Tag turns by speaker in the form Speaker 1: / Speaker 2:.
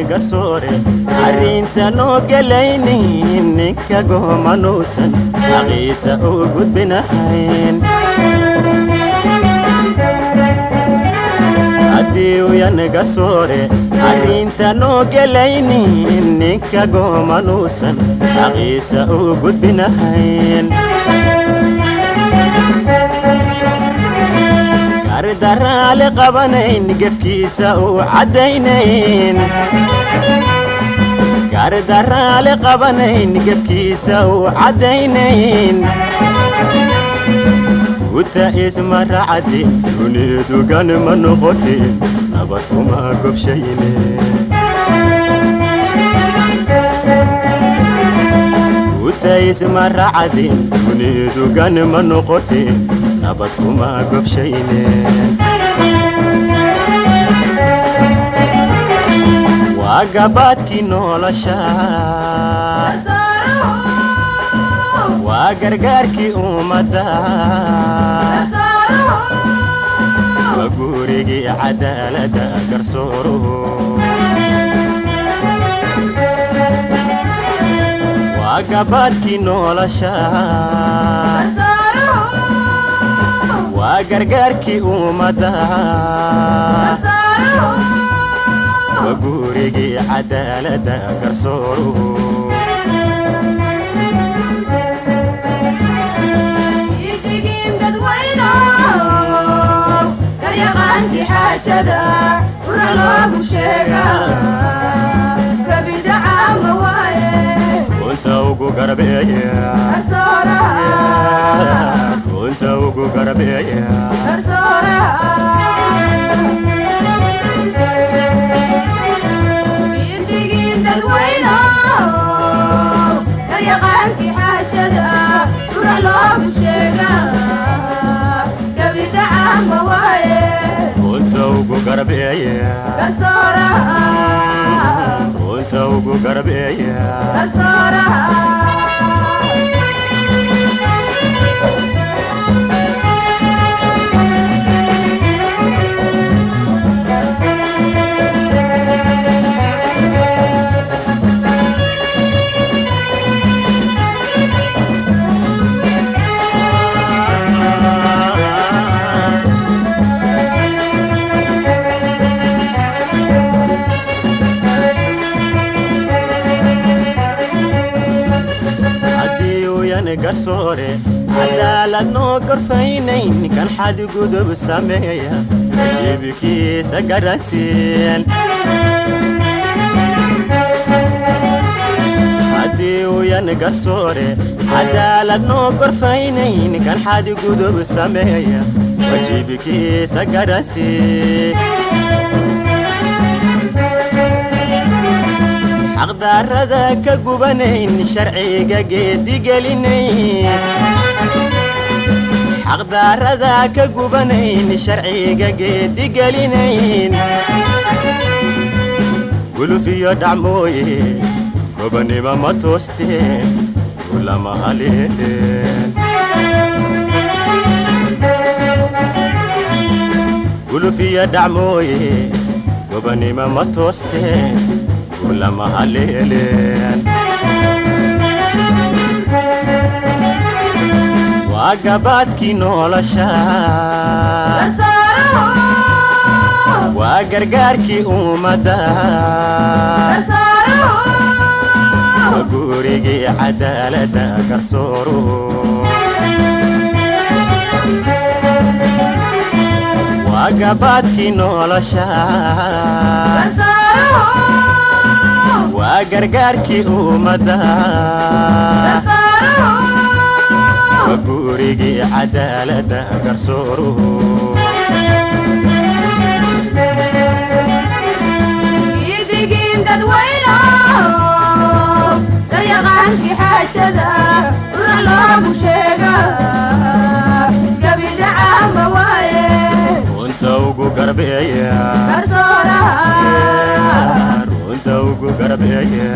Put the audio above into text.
Speaker 1: garsoore arrinta noo galaynin ninka goomanuusan aqiisa u gudbinahayn adiuyan garsoore arrinta noo galaynin ninka goomanuusan aqiisa u gudbinahayn daraale qabanayn gefkiisa uu cadaynayn daraale qabanayn gefkiisa uu cadaynayn guta isma raacdi dunidu gan ma noqotin nabad kuma gobshayne guta isma raacdi dunidu gan ma noqotin nabad kuma gobshayne gabaadkii nolosha waa gargaarkii ummadda waa gurigii cadaaladda garsooruhu waa gabaadkii nolosha waa gargaarkii ummadda gurigii cadaaladda garsooruhu
Speaker 2: idigin dadweynow daryaqaankii xaajada qura loogu sheegaa gabidhacaama waaye
Speaker 1: runta ugu garbeeya runta ugu garbeeya
Speaker 2: daryaqaankii xaajada qura loogu sheegaa gabidhacaama waaye
Speaker 1: runta ugu garbeeya runta ugu garbeeya garsoore cadaalad noo gorfaynayn kan xadgudub sameeya jibkiisa garansiin adiuyan garsoore cadaalad noo gorfaynayn kan xadgudub sameeya jibkiisa garansiin xaqdarrada ka gubanayn sharciga geedigelinayn xaqdarrada ka gubanayn sharciga geedigelinayn gulufiyo dhacmooye gobanima ma toosteen ulama haleeleen gulufiyo dhacmooye gobanima ma toosteen ulama haleeleen waa gabaadkii nolosha waa gargaarkii ummadda waa gurigii cadaaladda garsooruhu waa gabaadkii nolosha waa gargaarkii ummadda waa gurigii cadaaladda garsooruhu
Speaker 2: idigin dadweynow daryaqaankii xaajada qura loogu sheegaa gabidhacaama waaye
Speaker 1: runta ugu garbeeya
Speaker 2: garsooraha
Speaker 1: runta ugu garbeeya